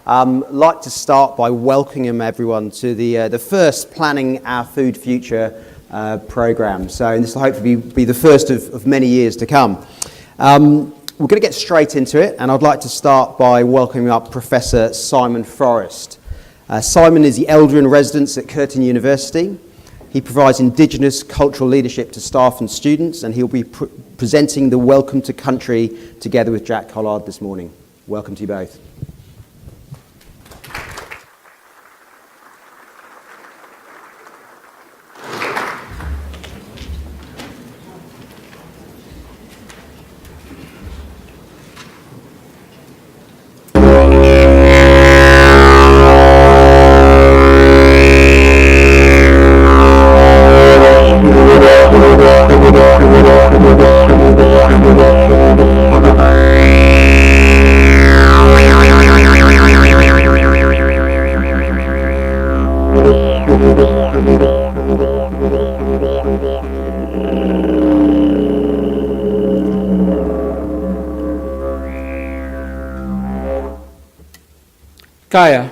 like to start by welcoming everyone to the first Planning Our Food Future programme. So this will hopefully be the first of many years to come. We're going to get straight into it, and I'd like to start by welcoming up Professor Simon Forrest. Simon is the Elder in Residence at Curtin University. He provides Indigenous cultural leadership to staff and students, and he'll be presenting the Welcome to Country together with Jack Collard this morning. Welcome to you both. Kaya.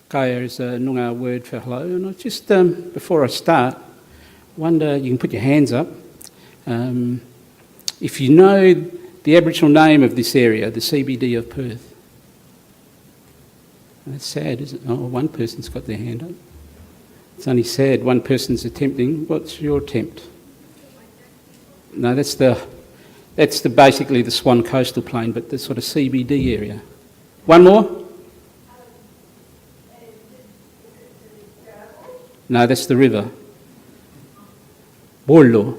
Kaya is a Noongar word for hello. And I just, before I start, wonder, you can put your hands up, if you know the Aboriginal name of this area, the CBD of Perth. That's sad, isn't it? Oh, one person's got their hand up. It's only sad one person's attempting. What's your attempt? No, that's basically the Swan Coastal Plain, but the sort of CBD area. One more? No, that's the river. Borlo.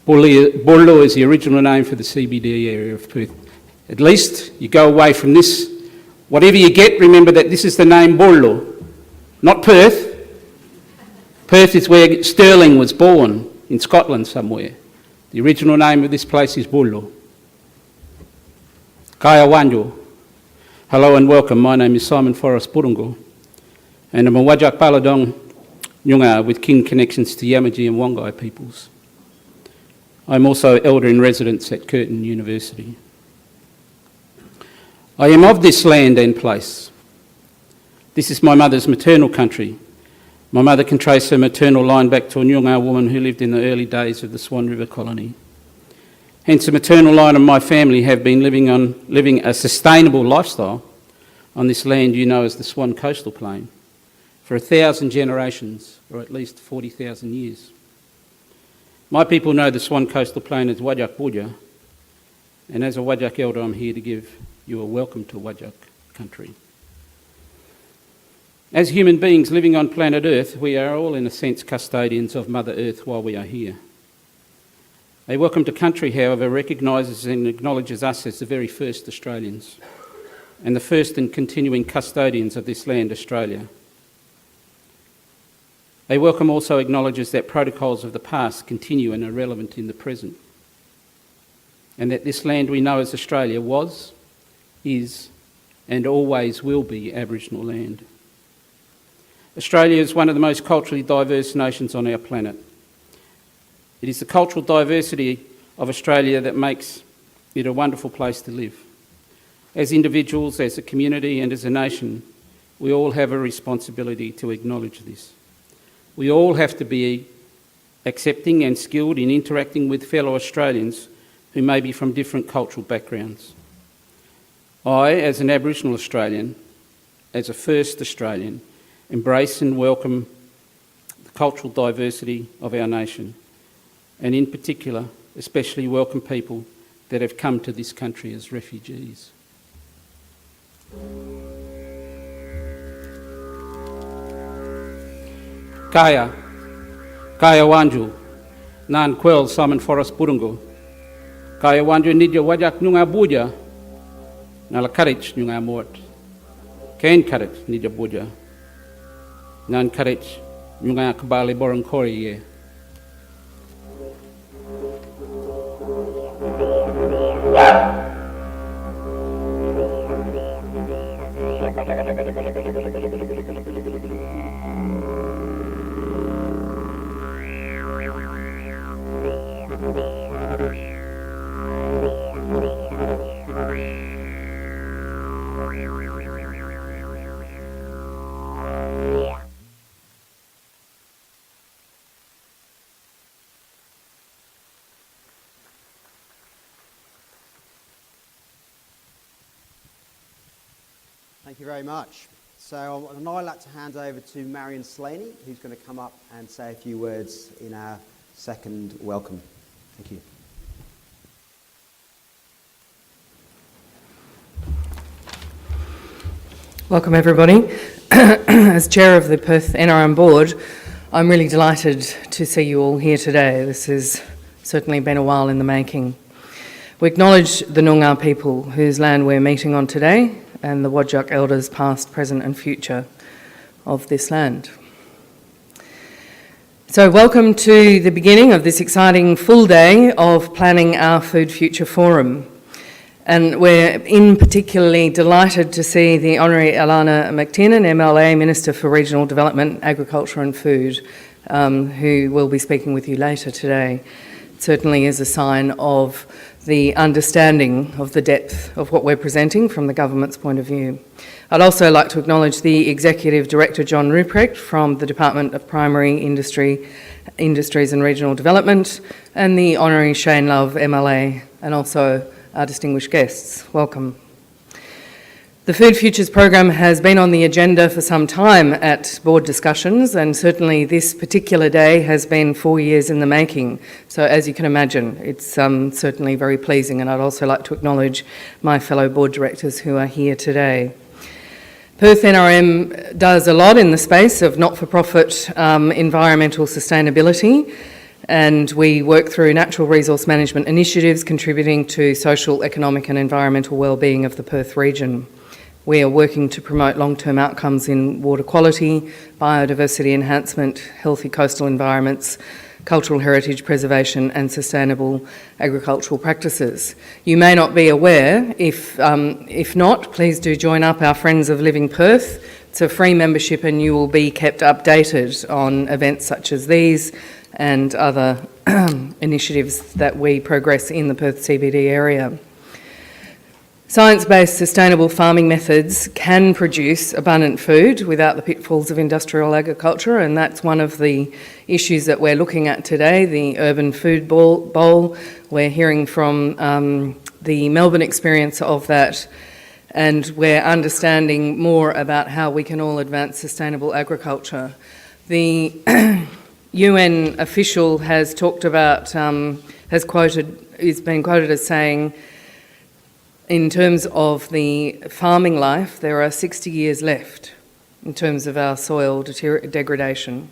Borlo is the original name for the CBD area of Perth. At least you go away from this. Whatever you get, remember that this is the name Borlo, not Perth. Perth is where Stirling was born, in Scotland somewhere. The original name of this place is Borlo. Kaya Wanjo. Hello and welcome. My name is Simon Forrest Burungo, and I'm a Wajak Paladong Noongar with kin connections to Yamaji and Wongai peoples. I'm also Elder in Residence at Curtin University. I am of this land and place. This is my mother's maternal country. My mother can trace her maternal line back to a Noongar woman who lived in the early days of the Swan River colony. Hence, the maternal line of my family have been living a sustainable lifestyle on this land you know as the Swan Coastal Plain for 1,000 generations, or at least 40,000 years. My people know the Swan Coastal Plain as Wajak Budja, and as a Wajak elder, I'm here to give you a welcome to Wajak country. As human beings living on planet Earth, we are all, in a sense, custodians of Mother Earth while we are here. A welcome to country, however, recognises and acknowledges us as the very first Australians, and the first and continuing custodians of this land, Australia. A welcome also acknowledges that protocols of the past continue and are relevant in the present, and that this land we know as Australia was, is, and always will be Aboriginal land. Australia is one of the most culturally diverse nations on our planet. It is the cultural diversity of Australia that makes it a wonderful place to live. As individuals, as a community and as a nation, we all have a responsibility to acknowledge this. We all have to be accepting and skilled in interacting with fellow Australians who may be from different cultural backgrounds. I, as an Aboriginal Australian, as a first Australian, embrace and welcome the cultural diversity of our nation, and in particular, especially welcome people that have come to this country as refugees. Kaya Wanju, Nan Kwel Simon Forrest Burungo. Kaya Wanju Nidya Wajak Noongar Budja, Nala Karich Noongar Mort. Kain Karich Nidya Budja. Nan Karich Noongar Kabali Borong Kori Ye. Thank you very much. So I'd now like to hand over to Marion Slaney, who's going to come up and say a few words in our second welcome. Thank you. Welcome everybody. As Chair of the Perth NRM Board, I'm really delighted to see you all here today. This has certainly been a while in the making. We acknowledge the Noongar people whose land we're meeting on today and the Whadjuk elders past, present and future of this land. So welcome to the beginning of this exciting full day of Planning Our Food Future Forum. And we're particularly delighted to see the Honorary Alana McTiernan, MLA, Minister for Regional Development, Agriculture and Food, who will be speaking with you later today. It certainly is a sign of the understanding of the depth of what we're presenting from the government's point of view. I'd also like to acknowledge the Executive Director, John Ruprecht, from the Department of Primary Industries and Regional Development, and the Honorary Shane Love, MLA, and also our distinguished guests. Welcome. The Food Futures program has been on the agenda for some time at board discussions, and certainly this particular day has been 4 years in the making. So as you can imagine, it's certainly very pleasing, and I'd also like to acknowledge my fellow board directors who are here today. Perth NRM does a lot in the space of not-for-profit environmental sustainability, and we work through natural resource management initiatives contributing to social, economic and environmental wellbeing of the Perth region. We are working to promote long-term outcomes in water quality, biodiversity enhancement, healthy coastal environments, cultural heritage preservation and sustainable agricultural practices. You may not be aware, if not, please do join up our Friends of Living Perth. It's a free membership and you will be kept updated on events such as these and other initiatives that we progress in the Perth CBD area. Science-based sustainable farming methods can produce abundant food without the pitfalls of industrial agriculture, and that's one of the issues that we're looking at today, the Urban Food Bowl. We're hearing from the Melbourne experience of that, and we're understanding more about how we can all advance sustainable agriculture. The UN official has talked about, is been quoted as saying, in terms of the farming life, there are 60 years left in terms of our soil degradation.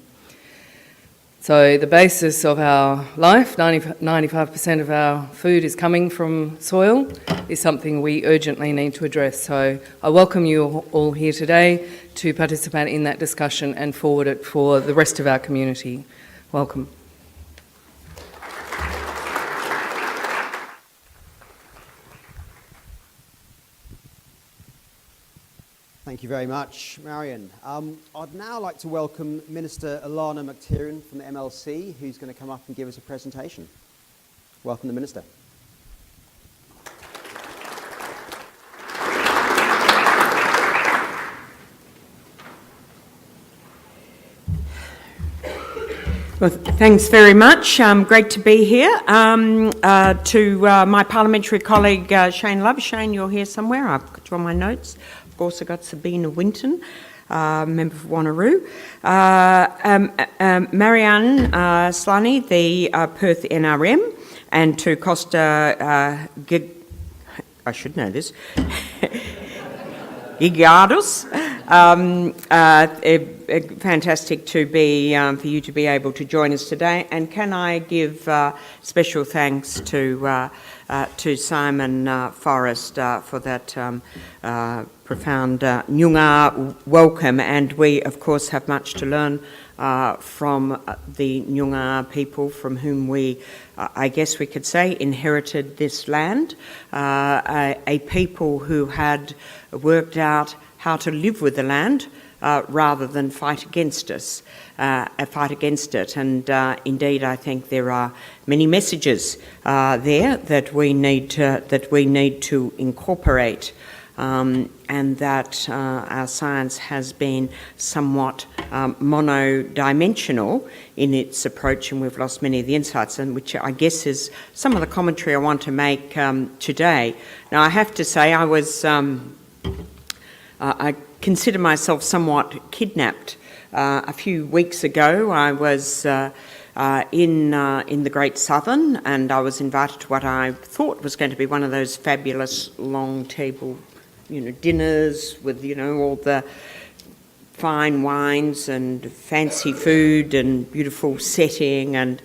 So the basis of our life, 95% of our food is coming from soil, is something we urgently need to address. So I welcome you all here today to participate in that discussion and forward it for the rest of our community. Welcome. Thank you very much, Marion. I'd now like to welcome Minister Alana McTiernan from the MLC, who's going to come up and give us a presentation. Welcome the Minister. Well, thanks very much. Great to be here. To my parliamentary colleague Shane Love. Shane, you're here somewhere. I've got you on my notes. I've also got Sabina Winton, member for Wanneroo. Marianne Slaney, the Perth NRM, and to Costa I should know this. Gigardos. Fantastic to be for you to be able to join us today. And can I give special thanks to Simon Forrest for that profound Noongar welcome. And we, of course, have much to learn from the Noongar people from whom we, I guess we could say, inherited this land. A people who had worked out how to live with the land rather than fight against it. And indeed, I think there are many messages there that we need to incorporate, and that our science has been somewhat monodimensional in its approach, and we've lost many of the insights, and which I guess is some of the commentary I want to make today. Now, I have to say, I was I consider myself somewhat kidnapped. A few weeks ago, I was in the Great Southern, and I was invited to what I thought was going to be one of those fabulous long table, dinners with, all the fine wines and fancy food and beautiful setting, and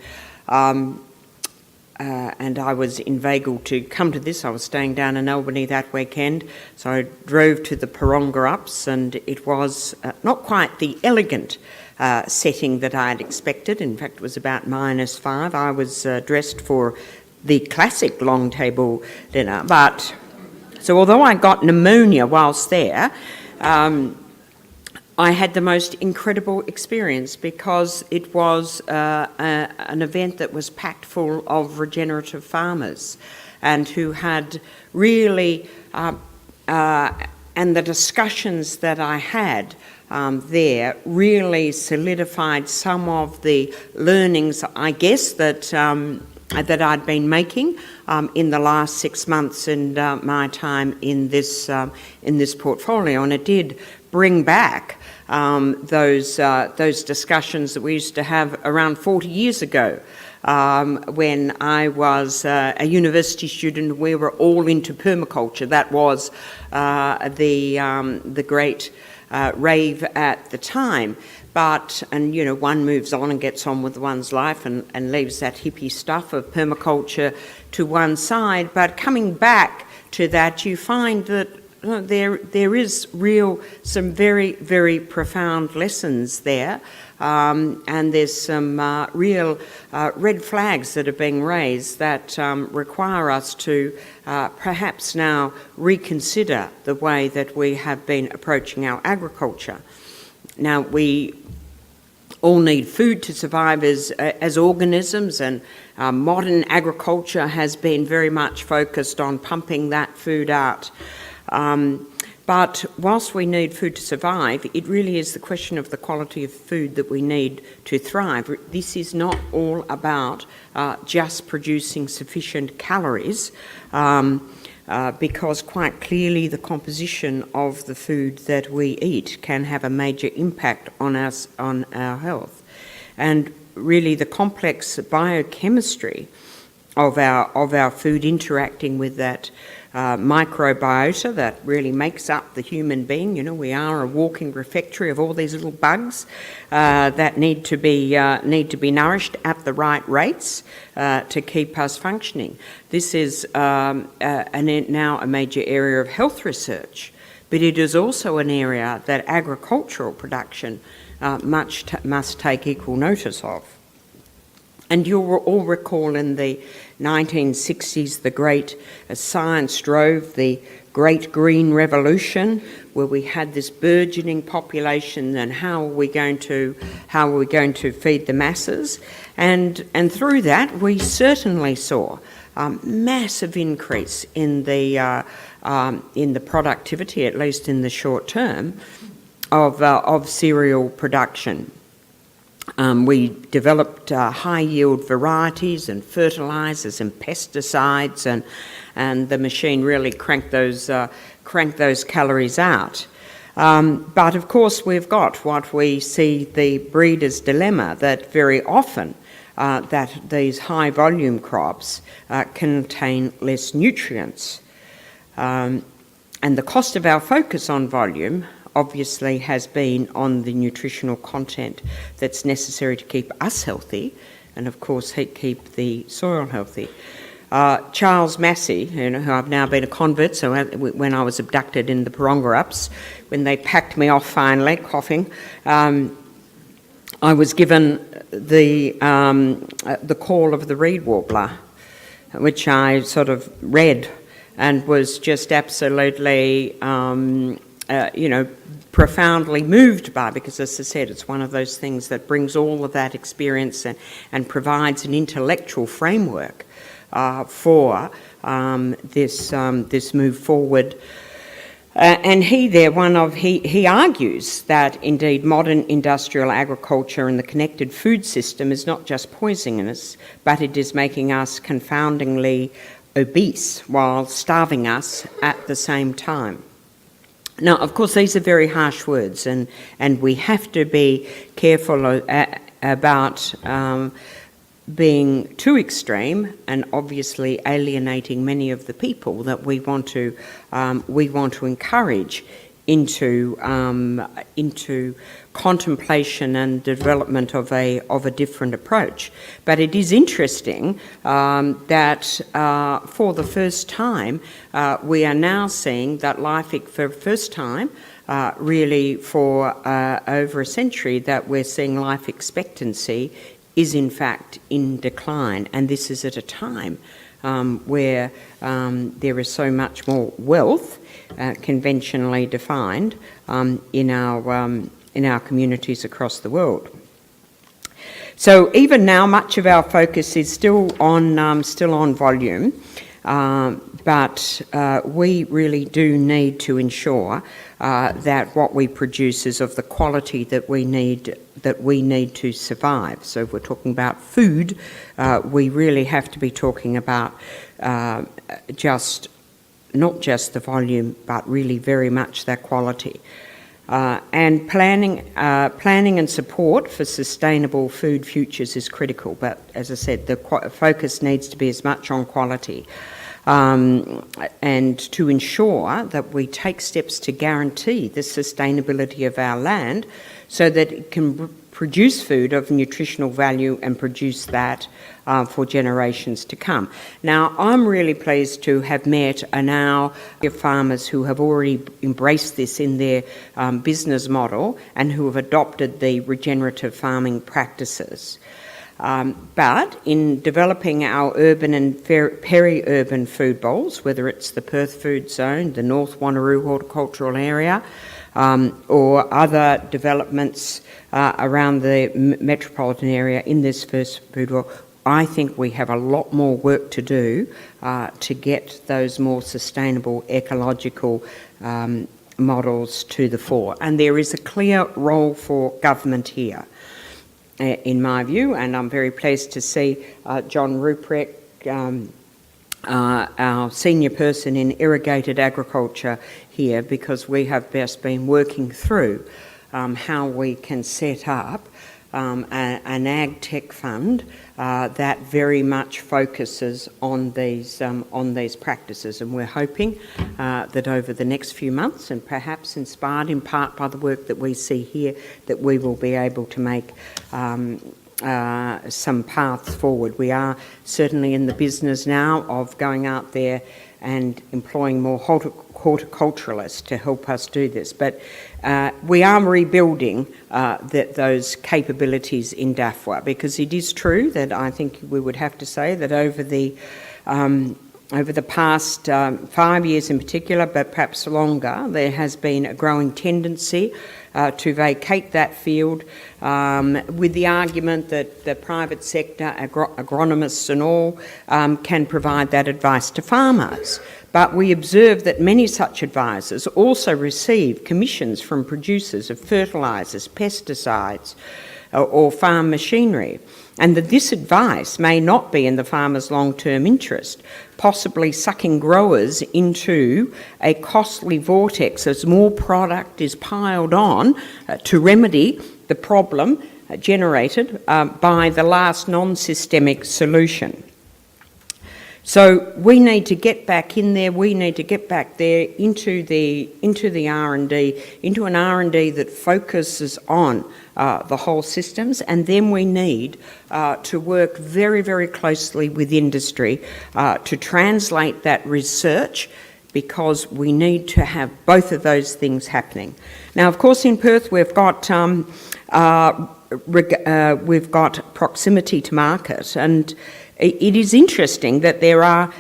I was inveigled to come to this. I was staying down in Albany that weekend, so I drove to the Parongarups, and it was not quite the elegant setting that I had expected. In fact, it was about -5. I was dressed for the classic long table dinner, so although I got pneumonia whilst there, I had the most incredible experience because it was an event that was packed full of regenerative farmers and who had really, and the discussions that I had there really solidified some of the learnings, I guess, that I'd been making in the last 6 months in my time in this portfolio, and it did bring back those discussions that we used to have around 40 years ago when I was a university student. We were all into permaculture. That was the great rave at the time. And one moves on and gets on with one's life and leaves that hippie stuff of permaculture to one side. But coming back to that, you find that there is some very, very profound lessons there, and there's some real red flags that are being raised that require us to perhaps now reconsider the way that we have been approaching our agriculture. Now, we all need food to survive as organisms, and modern agriculture has been very much focused on pumping that food out. But whilst we need food to survive, it really is the question of the quality of food that we need to thrive. This is not all about just producing sufficient calories, because quite clearly the composition of the food that we eat can have a major impact on us, on our health. And really the complex biochemistry of our food interacting with that microbiota that really makes up the human being. We are a walking refectory of all these little bugs that need to be nourished at the right rates to keep us functioning. This is now a major area of health research, but it is also an area that agricultural production must take equal notice of. And you'll all recall in the 1960s, the great science drove the Great Green Revolution, where we had this burgeoning population, and how are we going to feed the masses? And through that, we certainly saw massive increase in the productivity, at least in the short term, of cereal production. We developed high-yield varieties and fertilisers and pesticides, and the machine really cranked those calories out. But of course, we've got what we see the breeder's dilemma, that very often that these high-volume crops contain less nutrients, and the cost of our focus on volume obviously has been on the nutritional content that's necessary to keep us healthy, and of course keep the soil healthy. Charles Massey, who I've now been a convert, so when I was abducted in the Parongarups, when they packed me off finally, coughing, I was given the call of the reed warbler, which I sort of read and was just absolutely profoundly moved by, because as I said, it's one of those things that brings all of that experience and provides an intellectual framework for this move forward. And he argues that indeed modern industrial agriculture and the connected food system is not just poisonous, but it is making us confoundingly obese while starving us at the same time. Now, of course, these are very harsh words, and we have to be careful about being too extreme and obviously alienating many of the people that we want to encourage into contemplation and development of a different approach. But it is interesting that for the first time we are now seeing that for the first time really for over a century that we're seeing life expectancy is in fact in decline, and this is at a time where there is so much more wealth, conventionally defined, in our communities across the world. So even now, much of our focus is still on volume, but we really do need to ensure that what we produce is of the quality that we need to survive. So if we're talking about food, we really have to be talking about not just the volume, but really very much that quality. And planning and support for sustainable food futures is critical, but as I said, the focus needs to be as much on quality. And to ensure that we take steps to guarantee the sustainability of our land so that it can produce food of nutritional value and produce that for generations to come. Now, I'm really pleased to have met now farmers who have already embraced this in their business model and who have adopted the regenerative farming practices. But in developing our urban and peri-urban food bowls, whether it's the Perth Food Zone, the North Wanneroo Horticultural Area, or other developments around the metropolitan area in this first food bowl, I think we have a lot more work to do to get those more sustainable ecological models to the fore. And there is a clear role for government here, in my view, and I'm very pleased to see John Ruprecht, our senior person in irrigated agriculture here, because we have best been working through how we can set up an ag tech fund that very much focuses on these practices, and we're hoping that over the next few months, and perhaps inspired in part by the work that we see here, that we will be able to make some paths forward. We are certainly in the business now of going out there and employing more horticulturalists to help us do this. But we are rebuilding those capabilities in DAFWA, because it is true that I think we would have to say that over the past 5 years in particular, but perhaps longer, there has been a growing tendency to vacate that field with the argument that the private sector, agronomists and all, can provide that advice to farmers. But we observe that many such advisors also receive commissions from producers of fertilisers, pesticides, or farm machinery, and that this advice may not be in the farmer's long-term interest, possibly sucking growers into a costly vortex as more product is piled on to remedy the problem generated by the last non-systemic solution. So we need to get back in there. We need to get back there into the R&D, into an R&D that focuses on the whole systems, and then we need to work very, very closely with industry to translate that research, because we need to have both of those things happening. Now, of course, in Perth we've got proximity to market, and it is interesting that there are,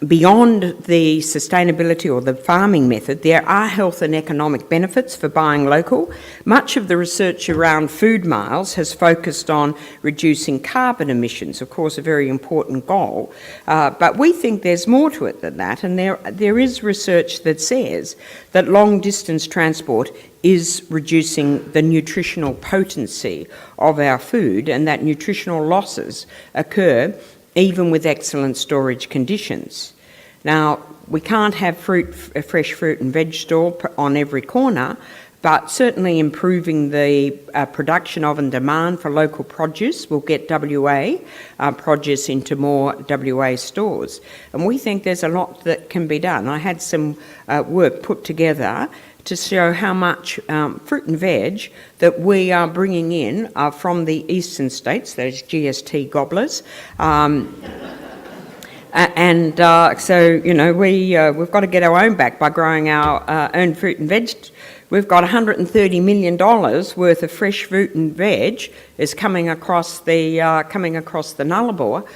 beyond the sustainability or the farming method, there are health and economic benefits for buying local. Much of the research around food miles has focused on reducing carbon emissions, of course a very important goal, but we think there's more to it than that, and there is research that says that long distance transport is reducing the nutritional potency of our food, and that nutritional losses occur even with excellent storage conditions. Now, We can't have fresh fruit and veg store on every corner, but certainly improving the production of and demand for local produce will get WA produce into more WA stores. And we think there's a lot that can be done. I had some work put together to show how much fruit and veg that we are bringing in from the eastern states, those GST gobblers. So, you know, we've got to get our own back by growing our own fruit and veg. We've got $130 million worth of fresh fruit and veg is coming across the Nullarbor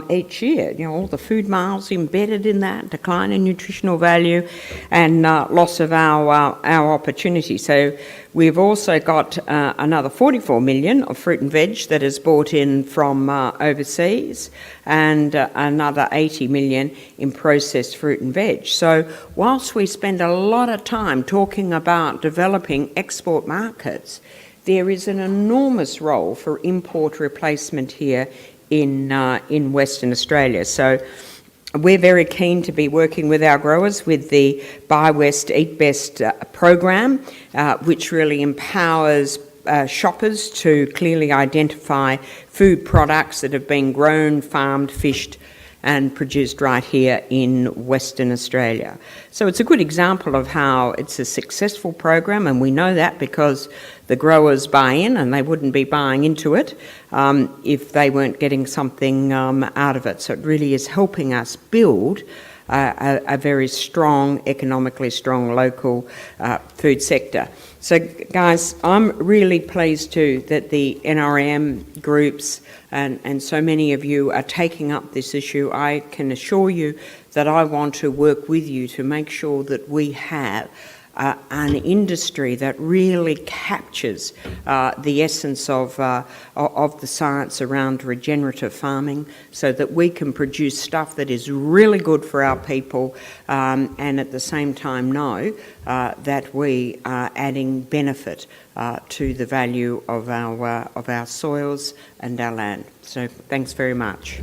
each year. You know, all the food miles embedded in that, decline in nutritional value, and loss of our opportunity. So we've also got another 44 million of fruit and veg that is brought in from overseas, and another 80 million in processed fruit and veg. So whilst we spend a lot of time talking about developing export markets, there is an enormous role for import replacement here in Western Australia. So we're very keen to be working with our growers with the Buy West, Eat Best program, which really empowers shoppers to clearly identify food products that have been grown, farmed, fished and produced right here in Western Australia. So it's a good example of how it's a successful program, and we know that because the growers buy in, and they wouldn't be buying into it if they weren't getting something out of it. So it really is helping us build a very strong, economically strong local food sector. So guys, I'm really pleased too that the NRM groups and so many of you are taking up this issue. I can assure you that I want to work with you to make sure that we have an industry that really captures the essence of the science around regenerative farming, so that we can produce stuff that is really good for our people, and at the same time know that we are adding benefit to the value of our soils and our land. So thanks very much.